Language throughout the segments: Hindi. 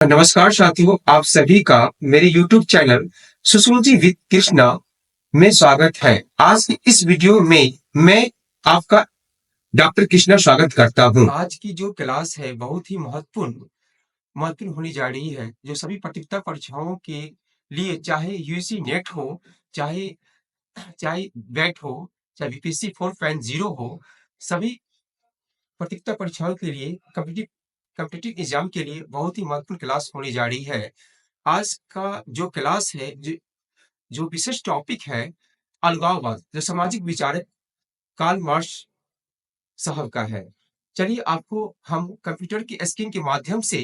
नमस्कार साथियों, आप सभी का मेरे YouTube चैनल सुश्रुति विद कृष्णा में स्वागत है। आज की इस वीडियो में मैं आपका डॉक्टर कृष्णा स्वागत करता हूं। आज की जो क्लास है बहुत ही महत्वपूर्ण होने जा रही है, जो सभी प्रतियोगिता परीक्षाओं के लिए, चाहे यूजीसी नेट हो, चाहे चाहे बैट हो, चाहे बीपीएससी 4.0 हो, सभी प्रतियोगिता परीक्षाओं के लिए कॉम्पिटिटिव एग्जाम के लिए बहुत ही महत्वपूर्ण क्लास होने जा रही है। आज का जो क्लास है, जो विशेष टॉपिक है, अलगाववाद, जो सामाजिक विचारक कार्ल मार्क्स साहब का है। चलिए आपको हम कंप्यूटर की स्क्रीन के माध्यम से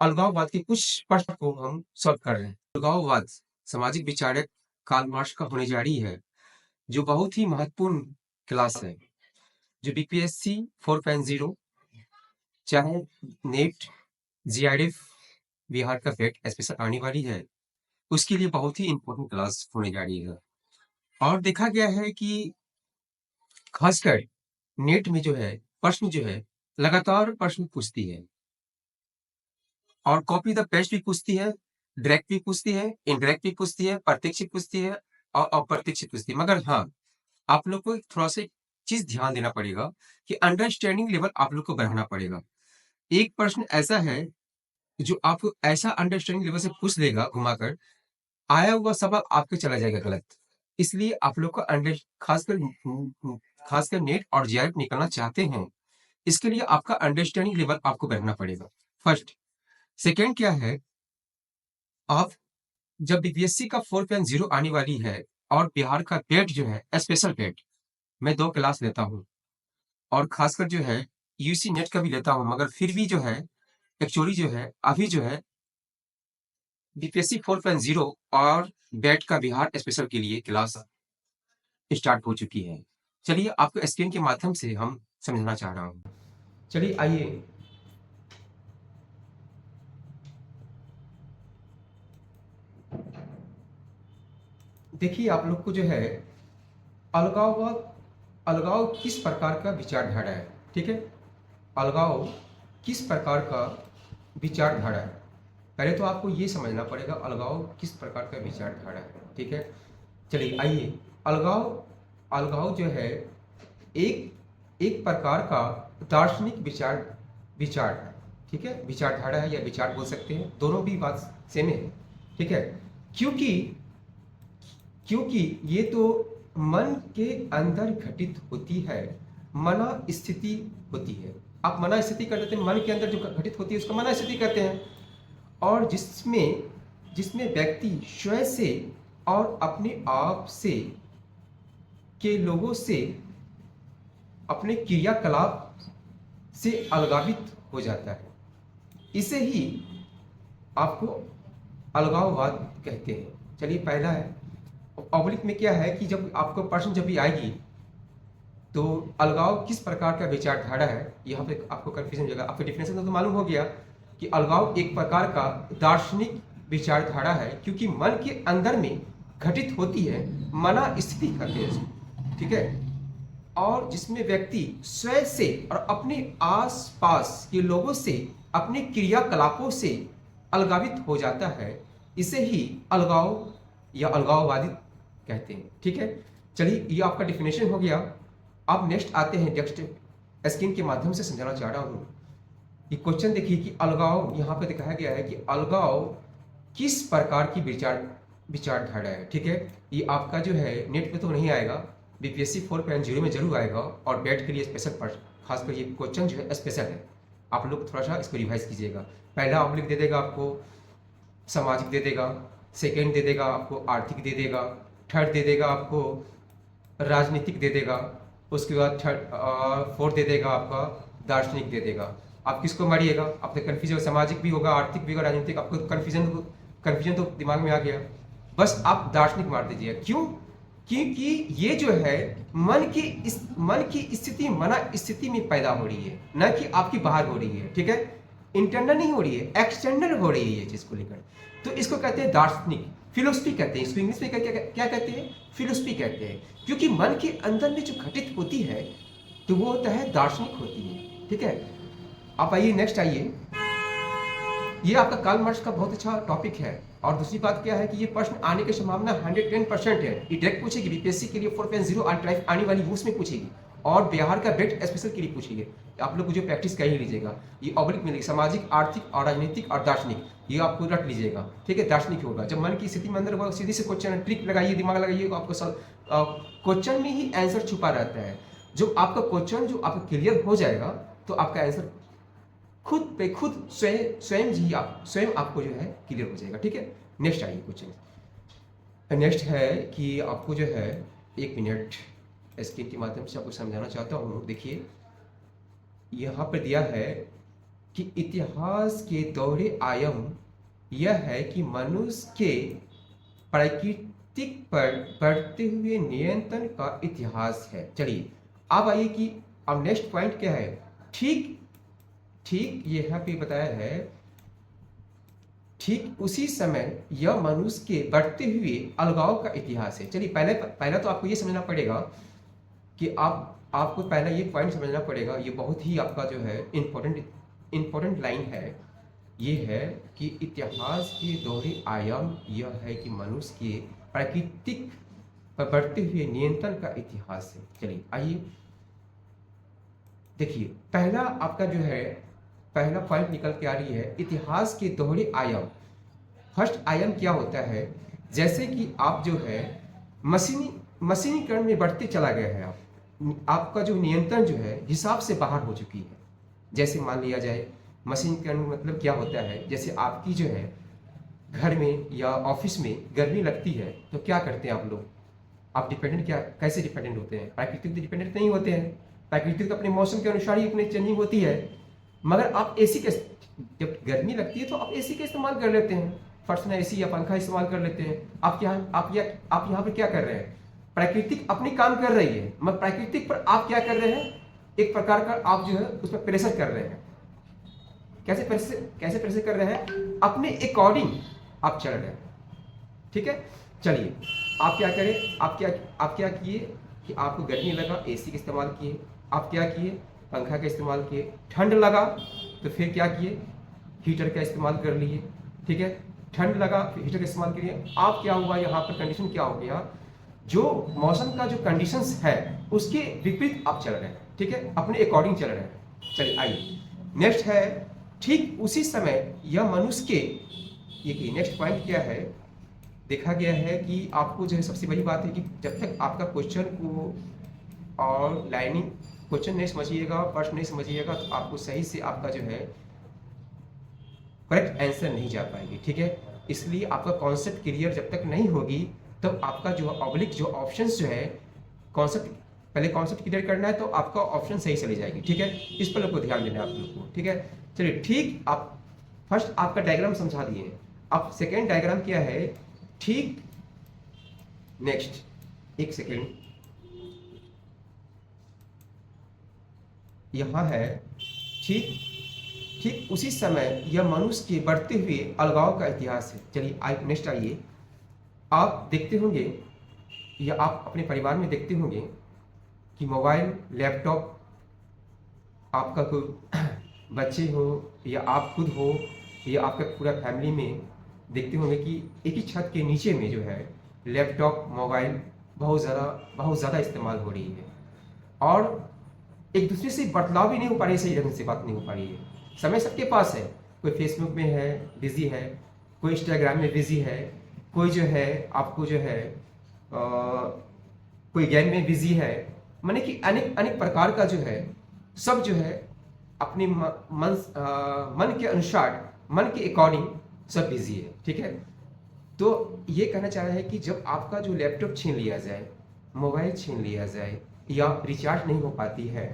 अलगाववाद के कुछ प्रश्न को हम सॉल्व कर रहे हैं। अलगाववाद सामाजिक विचारक कार्ल मार्क्स का होने जा रही है, जो बहुत ही महत्वपूर्ण क्लास है, जो बीपीएससी 4.0, चाहे नेट, जीआरएफ, बिहार का फेट स्पेशल आने वाली है, उसके लिए बहुत ही इंपॉर्टेंट क्लास होने जा रही है। और देखा गया है कि खासकर नेट में जो है प्रश्न जो है लगातार प्रश्न पूछती है, और कॉपी द पेस्ट भी पूछती है, डायरेक्ट भी पूछती है, इनडायरेक्ट भी पूछती है, प्रत्यक्ष पूछती है और अप्रत्यक्ष पूछती है। मगर हाँ, आप लोग को थोड़ा सा चीज ध्यान देना पड़ेगा कि अंडरस्टैंडिंग लेवल आप लोग को बढ़ाना पड़ेगा। एक प्रश्न ऐसा है जो आपको ऐसा अंडरस्टैंडिंग लेवल से पूछ लेगा घुमाकर, आया हुआ सवाल आपके चला जाएगा गलत। इसलिए आप लोग को अंडर खासकर नेट और जीआरएफ निकलना चाहते हैं, इसके लिए आपका अंडरस्टैंडिंग लेवल आपको बढ़ाना पड़ेगा। फर्स्ट। सेकेंड क्या है, आप जब बीपीएससी का 4.0 आने वाली है और बिहार का पेट जो है स्पेशल पेट, मैं 2 क्लास लेता हूँ और खासकर जो है यूसी नेट का भी लेता हूँ, मगर फिर भी जो है एक्चुअली जो है अभी जो है बीपीएससी 4.0 और बैट का बिहार स्पेशल के लिए क्लास स्टार्ट हो चुकी है। चलिए आपको स्क्रीन के माध्यम से हम समझना चाह रहा हूँ। चलिए आइए देखिए, आप लोग को जो है अलगाव किस प्रकार का विचारधारा है। ठीक है, अलगाव किस प्रकार का विचारधारा है, पहले तो आपको ये समझना पड़ेगा अलगाव किस प्रकार का विचारधारा है। ठीक है, चलिए आइए। अलगाव अलगाव जो है एक प्रकार का दार्शनिक विचार है। ठीक है, विचारधारा है या विचार बोल सकते हैं, दोनों भी बात सेम है। ठीक है, क्योंकि क्योंकि ये तो मन के अंदर घटित होती है, मना स्थिति होती है। आप मना स्थिति कर देते हैं, मन के अंदर जो घटित होती है उसको मना स्थिति कहते हैं। और जिसमें जिसमें व्यक्ति स्वयं से और अपने आप से के लोगों से, अपने क्रियाकलाप से अलगावित हो जाता है, इसे ही आपको अलगाववाद कहते हैं। चलिए पहला है, ऑब्लिक में क्या है कि जब आपको प्रश्न जब भी आएगी तो अलगाव किस प्रकार का विचारधारा है, यहाँ पे आपको कंफ्यूजन हो जाएगा। आपको डिफिनेशन तो मालूम हो गया कि अलगाव एक प्रकार का दार्शनिक विचारधारा है, क्योंकि मन के अंदर में घटित होती है, मना स्थिति कहते हैं इसको। ठीक है, और जिसमें व्यक्ति स्वयं से और अपने आसपास के लोगों से, अपने क्रियाकलापों से अलगावित हो जाता है, इसे ही अलगाव या अलगाववादी कहते हैं। ठीक है, चलिए ये आपका डिफिनेशन हो गया। अब नेक्स्ट आते हैं, नेक्स्ट स्क्रीन के माध्यम से समझाना चाह रहा हूँ कि क्वेश्चन देखिए कि अलगाव, यहाँ पे दिखाया गया है कि अलगाव किस प्रकार की विचारधारा है। ठीक है, ये आपका जो है नेट पे तो नहीं आएगा, बीपीएससी 4.0 में जरूर आएगा, और बैट के लिए स्पेशल खासकर ये क्वेश्चन जो है स्पेशल है। आप लोग थोड़ा सा इसको रिवाइज कीजिएगा। पहला ऑब्लिक दे देगा आपको सामाजिक दे देगा, सेकेंड दे देगा आपको आर्थिक दे देगा, थर्ड दे देगा आपको राजनीतिक दे देगा, उसके बाद फोर्थ दे देगा आपका दार्शनिक दे देगा। आप किसको मारिएगा, आपको कन्फ्यूजन, सामाजिक भी होगा, आर्थिक भी होगा, राजनीतिक, आपको कन्फ्यूजन तो दिमाग में आ गया, बस आप दार्शनिक मार दीजिए। क्यों? क्योंकि ये जो है मन की स्थिति, मना स्थिति में पैदा हो रही है, न कि आपकी बाहर हो रही है। ठीक है, इंटरनल नहीं हो रही है, एक्सटर्नल हो रही है ये चीज को लेकर, तो इसको कहते हैं दार्शनिक, फिलोसफी कहते हैं इसको। इंग्लिश में क्या कहते हैं? फिलोसफी कहते हैं, क्योंकि मन के अंदर में जो घटित होती है तो वो होता है दार्शनिक होती है। ठीक है, आप आइए नेक्स्ट आइए। ये आपका कार्ल मार्क्स का बहुत अच्छा टॉपिक है। और दूसरी बात क्या है कि ये प्रश्न आने की संभावना 110% है। ये डायरेक्ट पूछेगी, बीपीएससी के लिए 4.0 अल्ट्राइफ आने वाली उसमें पूछेगी, और बिहार का बेट स्पेशल के लिए पूछेगी। आप लोग जो प्रैक्टिस कर ही लीजिएगा। ये ऑब्लिक मिलेगी, सामाजिक, आर्थिक और राजनीतिक और दार्शनिक, ये आपको रट लीजिएगा, ठीक है। दार्शनिक होगा, जब मन की स्थिति में अंदर होगा सीधी से क्वेश्चन, ट्रिक लगाइए, दिमाग लगाइए, आपको क्वेश्चन में ही आंसर छुपा रहता है। जो आपका क्वेश्चन जो आपका क्लियर हो जाएगा तो आपका आंसर खुद पे खुद स्वयं आपको जो है क्लियर हो जाएगा, ठीक है। नेक्स्ट आइए क्वेश्चन। नेक्स्ट है कि आपको जो है 1 मिनट स्क्रीन के माध्यम से आपको समझाना चाहता हूँ। देखिए यहाँ पर दिया है कि इतिहास के दोहरे आयाम यह है कि मनुष्य के प्राकृतिक पर बढ़ते हुए नियंत्रण का इतिहास है। चलिए अब आइए कि अब नेक्स्ट पॉइंट क्या है। ठीक ये यहाँ पे बताया है, ठीक उसी समय यह मनुष्य के बढ़ते हुए अलगाव का इतिहास है। चलिए पहले तो आपको ये समझना पड़ेगा कि आपको पहला ये पॉइंट समझना पड़ेगा। ये बहुत ही आपका जो है इम्पोर्टेंट लाइन है। ये है कि इतिहास के दोहरे आयाम यह है कि मनुष्य के प्राकृतिक पर बढ़ते हुए नियंत्रण का इतिहास है। चलिए आइए देखिए, पहला आपका जो है पहला पॉइंट निकल के आ रही है, इतिहास के दोहरे आयाम। फर्स्ट आयाम क्या होता है, जैसे कि आप जो है मशीनीकरण में बढ़ते चला गया है, आपका जो नियंत्रण जो है हिसाब से बाहर हो चुकी है। जैसे मान लिया जाए मशीनीकरण मतलब क्या होता है, जैसे आपकी जो है घर में या ऑफिस में गर्मी लगती है तो क्या करते हैं आप लोग, आप डिपेंडेंट कैसे डिपेंडेंट होते हैं, प्राकृतिक डिपेंडेंट नहीं होते हैं। प्राकृतिक अपने मौसम के अनुसार ही अपनी चेंजिंग होती है। मगर आप एसी के, जब गर्मी लगती है तो आप एसी का इस्तेमाल कर लेते हैं, पर्सनल एसी या पंखा इस्तेमाल कर लेते हैं। आप यहाँ पर क्या कर रहे हैं, प्राकृतिक अपनी काम कर रही है, मगर प्राकृतिक पर आप क्या कर रहे हैं, एक प्रकार का आप जो है उस पर प्रेशर कर रहे हैं। कैसे प्रेशर कर रहे हैं, अपने अकॉर्डिंग आप चल रहे हैं, ठीक है। चलिए आप क्या करें, आप क्या किए कि आपको गर्मी लगा, एसी का इस्तेमाल किए। आप क्या किए, पंखा का इस्तेमाल किए। ठंड लगा तो फिर क्या किए, हीटर का इस्तेमाल कर लिए, ठीक है। ठंड लगा फिर हीटर का इस्तेमाल करिए। आप क्या हुआ, यहाँ पर कंडीशन क्या हो गया, जो मौसम का जो कंडीशंस है उसके विपरीत आप चल रहे हैं, ठीक है, अपने अकॉर्डिंग चल रहे हैं। चलिए आइए नेक्स्ट है, ठीक उसी समय यह मनुष्य के, ये नेक्स्ट पॉइंट क्या है, देखा गया है कि आपको जो है सबसे बड़ी बात है कि जब तक आपका क्वेश्चन को और लाइनिंग क्वेश्चन नहीं समझिएगा, प्रश्न नहीं समझिएगा, तो आपको सही से आपका जो है करेक्ट आंसर नहीं जा पाएगी, ठीक है। इसलिए आपका कॉन्सेप्ट क्लियर जब तक नहीं होगी तब आपका जो ऑब्लिक जो ऑप्शंस जो है, पहले कॉन्सेप्ट क्लियर करना है तो आपका ऑप्शन सही चली जाएगी, ठीक है। इस पर लोग को ध्यान देना है आप लोग को, ठीक है। चलिए ठीक, आप फर्स्ट आपका डायग्राम समझा दिए। अब सेकेंड डायग्राम क्या है, ठीक नेक्स्ट एक सेकेंड, यहां है, ठीक उसी समय यह मनुष्य के बढ़ते हुए अलगाव का इतिहास है। चलिए नेक्स्ट आइए, आप देखते होंगे या आप अपने परिवार में देखते होंगे कि मोबाइल, लैपटॉप, आपका कोई बच्चे हो या आप खुद हो या आपका पूरा फैमिली में देखते होंगे कि एक ही छत के नीचे में जो है लैपटॉप, मोबाइल बहुत ज़्यादा इस्तेमाल हो रही है, और एक दूसरे से बर्ताव भी नहीं हो पा रही है, सही ढंग से बात नहीं हो पा रही है। समय सबके पास है, कोई फेसबुक में है बिजी है, कोई इंस्टाग्राम में बिजी है, कोई जो है आपको जो है कोई गेम में बिजी है, माने कि अनेक प्रकार का जो है सब जो है अपने मन के अनुसार, मन के अकॉर्डिंग सब बिजी है, ठीक है। तो ये कहना चाह रहा है कि जब आपका जो लैपटॉप छीन लिया जाए, मोबाइल छीन लिया जाए या रिचार्ज नहीं हो पाती है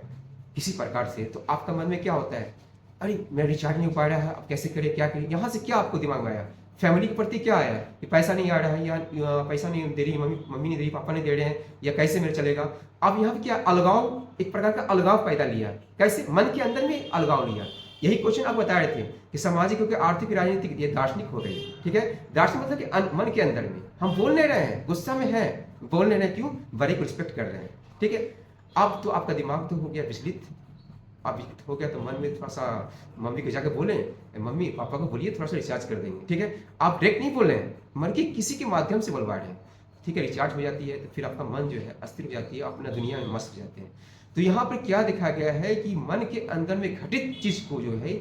किसी प्रकार से, तो आपका मन में क्या होता है, अरे मैं रिचार्ज नहीं हो पा रहा है, अब कैसे करें, क्या करें। यहाँ से क्या आपको दिमाग में आया, फैमिली के प्रति क्या आया कि पैसा नहीं आ रहा है, या पैसा नहीं दे रही मम्मी नहीं दे रही, पापा नहीं दे रहे हैं, या कैसे मेरा चलेगा। अब यहाँ पे क्या अलगाव, एक प्रकार का अलगाव पैदा लिया, कैसे, मन के अंदर में अलगाव लिया। यही क्वेश्चन आप बता रहे थे कि सामाजिक क्योंकि आर्थिक राजनीतिक, ये दार्शनिक हो गई, ठीक है। दार्शनिक मतलब कि मन के अंदर में हम बोल नहीं रहे हैं, गुस्सा में है, बोल नहीं रहे, क्यों, बड़े को रिस्पेक्ट कर रहे हैं, ठीक है। अब तो आपका दिमाग तो हो गया विचलित, अब हो गया तो मन में थोड़ा सा मम्मी को जाकर बोलें, मम्मी पापा को बोलिए थोड़ा सा रिचार्ज कर देंगे, ठीक है। आप डायरेक्ट नहीं बोल रहे हैं, मन की किसी के माध्यम से बुलवा रहे हैं, ठीक है। रिचार्ज हो जाती है तो फिर आपका मन जो है अस्थिर हो जाती है, अपना दुनिया में मस्त हो जाते हैं। तो यहाँ पर क्या देखा गया है कि मन के अंदर में घटित चीज को जो है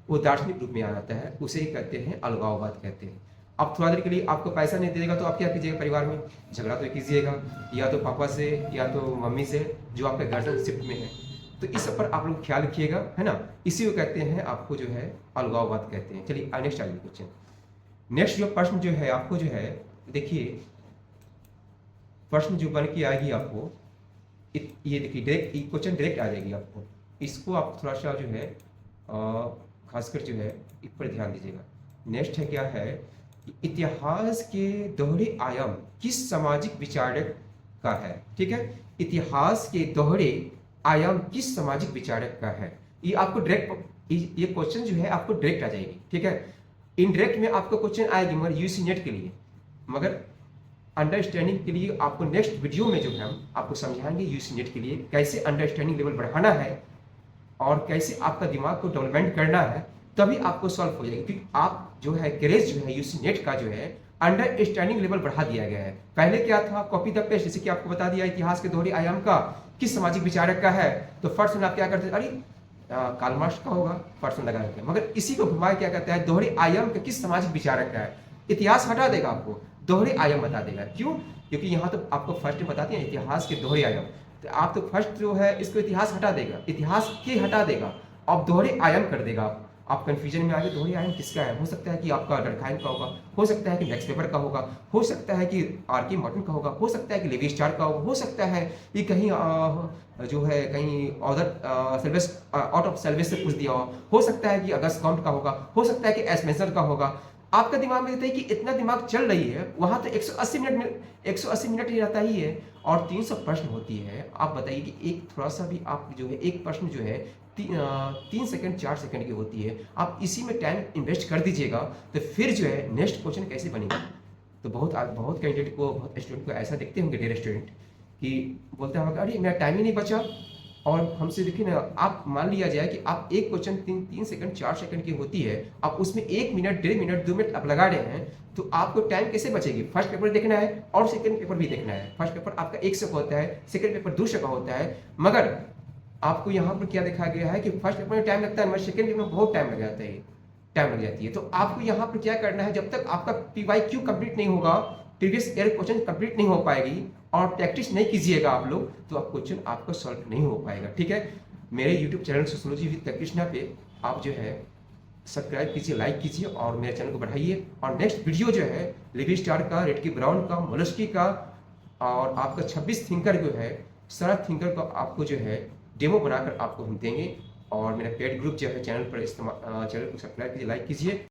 वो दार्शनिक रूप में आ जाता है, उसे ही कहते हैं अलगाववाद कहते हैं। अब थोड़ा देर के लिए आपको पैसा नहीं देगा तो आप क्या कीजिएगा, परिवार में झगड़ा तो कीजिएगा, या तो पापा से या तो मम्मी से जो आपके गार्जियन शिफ्ट में है। तो इस सब पर आप लोग ख्याल रखिएगा, है ना। इसी को कहते हैं आपको जो है अलगाववाद कहते हैं। चलिए नेक्स्ट आइए क्वेश्चन। नेक्स्ट जो प्रश्न जो है आपको जो है, देखिए प्रश्न जो बन के आएगी आपको, ये देखिए डायरेक्ट क्वेश्चन डायरेक्ट आ जाएगी आपको। इसको आप थोड़ा सा जो है खासकर जो है इस पर ध्यान दीजिएगा। नेक्स्ट है क्या है, इतिहास के दोहरे आयाम किस सामाजिक विचारक का है, ठीक है। इतिहास के दोहरे आयाम किस सामाजिक विचारक का है, ये आपको डायरेक्ट ये क्वेश्चन जो है आपको डायरेक्ट आ जाएगी, ठीक है। इनडायरेक्ट में आपको क्वेश्चन आएगी मगर यूसी नेट के लिए, मगर अंडरस्टैंडिंग के लिए आपको नेक्स्ट वीडियो में जो है हम आपको समझाएंगे यूसी नेट के लिए कैसे अंडरस्टैंडिंग लेवल बढ़ाना है और कैसे आपका दिमाग को डेवलपमेंट करना है, तभी आपको सॉल्व हो जाएगी। क्योंकि आप जो है ग्रेस जो है यूसी नेट का जो है अंडरस्टैंडिंग लेवल बढ़ा दिया गया है। पहले क्या था, कॉपी द पेस्ट, जैसे कि आपको बता दिया इतिहास के दोहरे आयाम का किस सामाजिक विचारक का है, तो फर्स्ट में आप क्या करते, अरे कार्ल मार्क्स का होगा, फर्स्ट में लगा देते हैं। मगर इसी को घुमा क्या कहता है, दोहरे आयाम का किस सामाजिक विचारक का है। इतिहास हटा देगा, आपको दोहरे आयाम बता देगा। क्यों? क्योंकि यहाँ तो आपको फर्स्ट में बताते हैं इतिहास के दोहरे आयाम, तो आप तो फर्स्ट जो है इसको इतिहास हटा देगा, इतिहास के हटा देगा, अब दोहरे आयाम कर देगा। आप कंफ्यूजन में आगे दोहरे आयाम किसका है, हो सकता है कि आपका डर्कहाइम का होगा, हो सकता है कि मैक्स वेबर का होगा, हो सकता है कि आर.के. मार्टिन का होगा, हो सकता है कि लेवी स्टार का होगा, हो सकता है कि कहीं जो है कहीं ऑदर सेल्वेस आउट ऑफ सेल्वेस से पूछ दिया हो सकता है कि अगस्त काउंट का होगा, हो सकता है कि एस्मेंसर का होगा। आपका दिमाग में रहता है कि इतना दिमाग चल रही है, वहां तो 180 मिनट ही रहता ही है और 300 प्रश्न होती है। आप बताइए कि एक थोड़ा सा भी आप जो है एक प्रश्न जो है 3 सेकंड 4 सेकंड की होती है, आप इसी में टाइम इन्वेस्ट कर दीजिएगा तो फिर जो है नेक्स्ट क्वेश्चन कैसे बनेगा। तो बहुत कैंडिडेट को, बहुत स्टूडेंट को ऐसा देखते होंगे, डेयर स्टूडेंट, कि बोलते हैं अरे मेरा टाइम ही नहीं बचा। और हमसे देखिए ना, आप मान लिया जाए कि आप एक क्वेश्चन 3 सेकंड 4 सेकंड की होती है, आप उसमें 1 मिनट 1.5 मिनट 2 मिनट आप लगा रहे हैं, तो आपको टाइम कैसे बचेगी। फर्स्ट पेपर देखना है और सेकंड पेपर भी देखना है। फर्स्ट पेपर आपका 100 का होता है, सेकंड पेपर 200 का होता है, मगर आपको यहाँ पर क्या देखा गया है कि फर्स्ट पेपर में टाइम लगता है, मगर सेकंड पेपर में बहुत टाइम लग जाता है, टाइम लग जाती है। तो आपको यहाँ पर क्या करना है, जब तक आपका PYQ कंप्लीट नहीं होगा, प्रीवियस ईयर क्वेश्चन कंप्लीट नहीं हो पाएगी और प्रैक्टिस नहीं कीजिएगा आप लोग, तो आप क्वेश्चन आपको सॉल्व नहीं हो पाएगा, ठीक है। मेरे YouTube channel sociology with Krishna पे आप जो है सब्सक्राइब कीजिए, लाइक कीजिए और मेरे चैनल को बढ़ाइए। और नेक्स्ट वीडियो जो है लेवी स्टार का, रेडकी ब्राउन का, मोलस्की का और आपका 26 थिंकर जो है, सारा थिंकर का आपको जो है डेमो बनाकर आपको हम देंगे। और मेरा पेड ग्रुप जो है चैनल पर चैनल को सब्सक्राइब कीजिए, लाइक कीजिए।